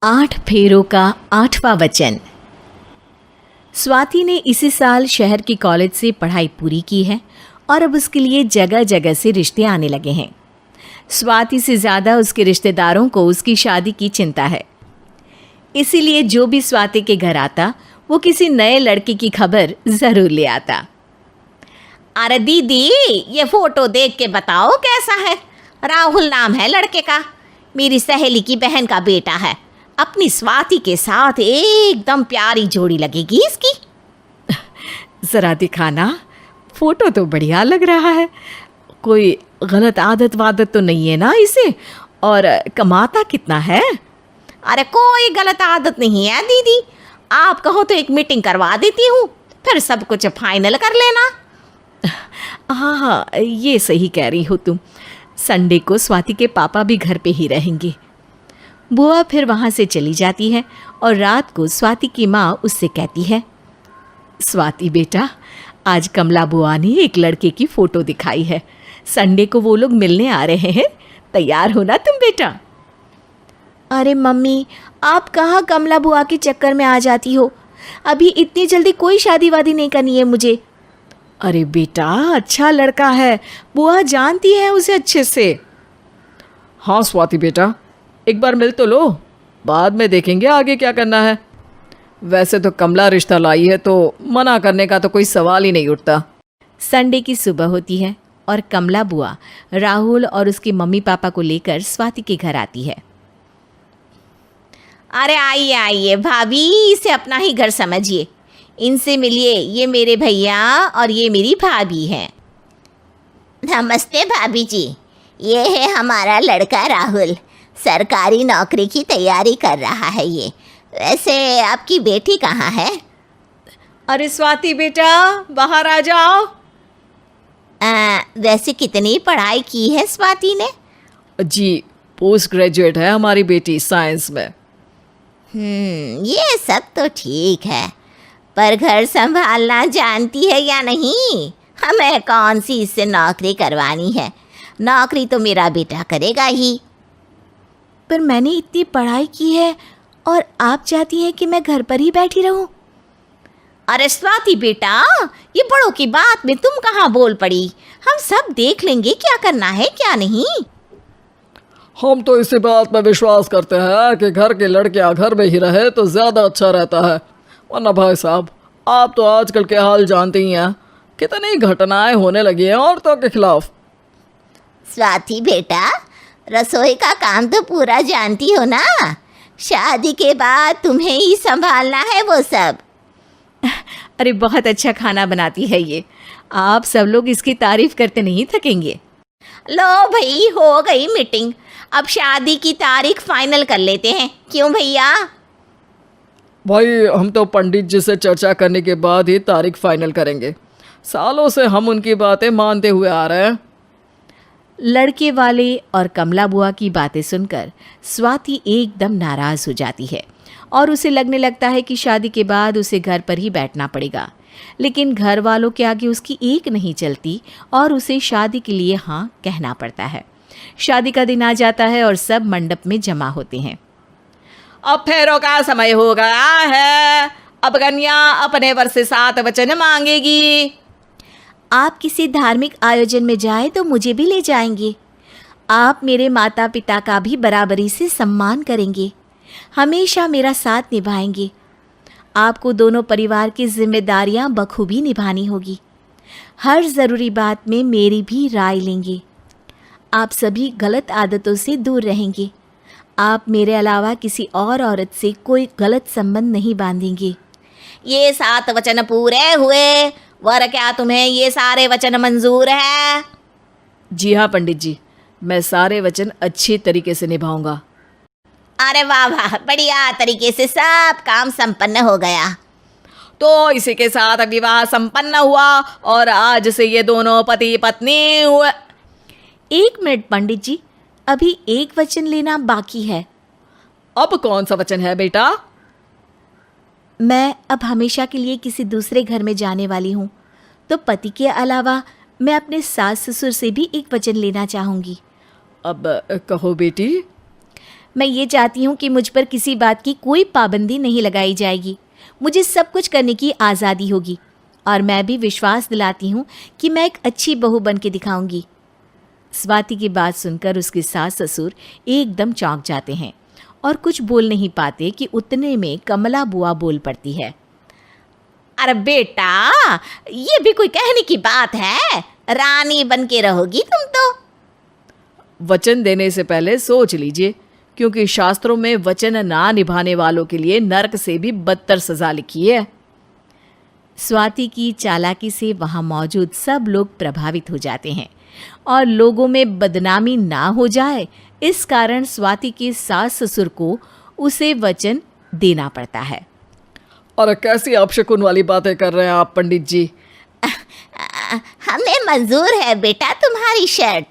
8 फेरों का 8वां वचन। स्वाति ने इसी साल शहर के कॉलेज से पढ़ाई पूरी की है और अब उसके लिए जगह जगह से रिश्ते आने लगे हैं। स्वाति से ज़्यादा उसके रिश्तेदारों को उसकी शादी की चिंता है, इसीलिए जो भी स्वाति के घर आता वो किसी नए लड़के की खबर ज़रूर ले आता। अरे दीदी, ये फोटो देख के बताओ कैसा है। राहुल नाम है लड़के का, मेरी सहेली की बहन का बेटा है। अपनी स्वाति के साथ एकदम प्यारी जोड़ी लगेगी इसकी। ज़रा दिखाना, फोटो तो बढ़िया लग रहा है। कोई गलत आदत वादत तो नहीं है ना इसे? और कमाता कितना है? अरे कोई गलत आदत नहीं है दीदी, आप कहो तो एक मीटिंग करवा देती हूँ, फिर सब कुछ फाइनल कर लेना। हाँ, ये सही कह रही हो तुम। संडे को स्वाति के पापा भी घर पे ही रहेंगे। बुआ फिर वहाँ से चली जाती है और रात को स्वाति की माँ उससे कहती है, स्वाति बेटा, आज कमला बुआ ने एक लड़के की फ़ोटो दिखाई है। संडे को वो लोग मिलने आ रहे हैं, तैयार हो ना तुम बेटा? अरे मम्मी, आप कहाँ कमला बुआ के चक्कर में आ जाती हो? अभी इतनी जल्दी कोई शादी वादी नहीं करनी है मुझे। अरे बेटा, अच्छा लड़का है, बुआ जानती है उसे अच्छे से। हाँ स्वाति बेटा, एक बार मिल तो लो, बाद में देखेंगे आगे क्या करना है। वैसे तो कमला रिश्ता लाई है तो मना करने का तो कोई सवाल ही नहीं उठता। संडे की सुबह होती है और कमला बुआ राहुल और उसके मम्मी पापा को लेकर स्वाति के घर आती है। अरे आइए आइए भाभी, इसे अपना ही घर समझिए। इनसे मिलिए, ये मेरे भैया और ये मेरी भाभी हैं। नमस्ते भाभी जी, ये है हमारा लड़का राहुल, सरकारी नौकरी की तैयारी कर रहा है ये। वैसे आपकी बेटी कहाँ है? अरे स्वाति बेटा, बाहर आ जाओ। वैसे कितनी पढ़ाई की है स्वाति ने? जी, पोस्ट ग्रेजुएट है हमारी बेटी साइंस में। ये सब तो ठीक है, पर घर संभालना जानती है या नहीं? हमें कौन सी इससे नौकरी करवानी है, नौकरी तो मेरा बेटा करेगा ही। पर मैंने इतनी पढ़ाई की है और आप चाहती हैं कि मैं घर पर ही बैठी रहूं? अरे स्वाति बेटा, ये बड़ों की बात में तुम कहाँ बोल पड़ी? हम सब देख लेंगे क्या करना है क्या नहीं। हम तो इसी बात पर विश्वास करते हैं कि घर के लड़कियां घर में ही रहे तो ज़्यादा अच्छा रहता है, वरना भाई साहब आप तो आजकल के हाल जानते ही हैं, कितनी घटनाएं होने लगी हैं औरतों के खिलाफ। स्वाति बेटा, रसोई का काम तो पूरा जानती हो ना? शादी के बाद तुम्हें ही संभालना है वो सब। अरे बहुत अच्छा खाना बनाती है ये, आप सब लोग इसकी तारीफ करते नहीं थकेंगे। लो भाई, हो गई मीटिंग, अब शादी की तारीख फाइनल कर लेते हैं, क्यों भैया? भाई हम तो पंडित जी से चर्चा करने के बाद ही तारीख फाइनल करेंगे, सालों से हम उनकी बातें मानते हुए आ रहे हैं। लड़के वाले और कमला बुआ की बातें सुनकर स्वाति एकदम नाराज़ हो जाती है और उसे लगने लगता है कि शादी के बाद उसे घर पर ही बैठना पड़ेगा। लेकिन घर वालों के आगे उसकी एक नहीं चलती और उसे शादी के लिए हाँ कहना पड़ता है। शादी का दिन आ जाता है और सब मंडप में जमा होते हैं। अब फेरों का समय हो गया है, अब कन्या अपने वर से 7 वचन मांगेगी। आप किसी धार्मिक आयोजन में जाएं तो मुझे भी ले जाएंगे। आप मेरे माता पिता का भी बराबरी से सम्मान करेंगे, हमेशा मेरा साथ निभाएंगे। आपको दोनों परिवार की जिम्मेदारियां बखूबी निभानी होगी। हर ज़रूरी बात में मेरी भी राय लेंगे। आप सभी गलत आदतों से दूर रहेंगे। आप मेरे अलावा किसी और औरत से कोई गलत संबंध नहीं बांधेंगे। ये 7 वचन पूरे हुए, वर क्या तुम्हें ये सारे वचन मंजूर है? जी हाँ पंडित जी, मैं सारे वचन अच्छी तरीके से निभाऊंगा। अरे वाह वाह, बढ़िया तरीके से सब काम संपन्न हो गया। तो इसी के साथ विवाह संपन्न हुआ और आज से ये दोनों पति पत्नी हुए। 1 मिनट पंडित जी, अभी एक वचन लेना बाकी है। अब कौन सा वचन है बेटा? मैं अब हमेशा के लिए किसी दूसरे घर में जाने वाली हूँ, तो पति के अलावा मैं अपने सास ससुर से भी एक वचन लेना चाहूँगी। अब कहो बेटी। मैं ये चाहती हूँ कि मुझ पर किसी बात की कोई पाबंदी नहीं लगाई जाएगी। मुझे सब कुछ करने की आज़ादी होगी और मैं भी विश्वास दिलाती हूँ कि मैं एक अच्छी बहू बन के दिखाऊंगी। स्वाति की बात सुनकर उसके सास ससुर एकदम चौंक जाते हैं और कुछ बोल नहीं पाते कि उतने में कमला बुआ बोल पड़ती है। अरे बेटा, ये भी कोई कहने की बात है? रानी बन के रहोगी तुम तो। वचन देने से पहले सोच लीजिए, क्योंकि शास्त्रों में वचन ना निभाने वालों के लिए नरक से भी बदतर सजा लिखी है। स्वाति की चालाकी से वहाँ मौजूद सब लोग प्रभावित हो जाते हैं और लोगों में बदनामी ना हो जाए, इस कारण स्वाति के सास ससुर को उसे वचन देना पड़ता है। अरे कैसी अपशकुन वाली बातें कर रहे हैं आप पंडित जी। हमें मंजूर है बेटा तुम्हारी शर्त।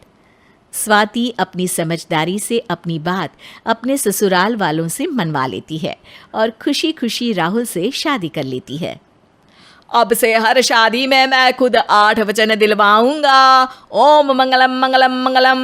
स्वाति अपनी समझदारी से अपनी बात अपने ससुराल वालों से मनवा लेती है और खुशी खुशी राहुल से शादी कर लेती है। अब से हर शादी में मैं खुद 8 वचन दिलवाऊंगा। ओम मंगलम मंगलम मंगलम।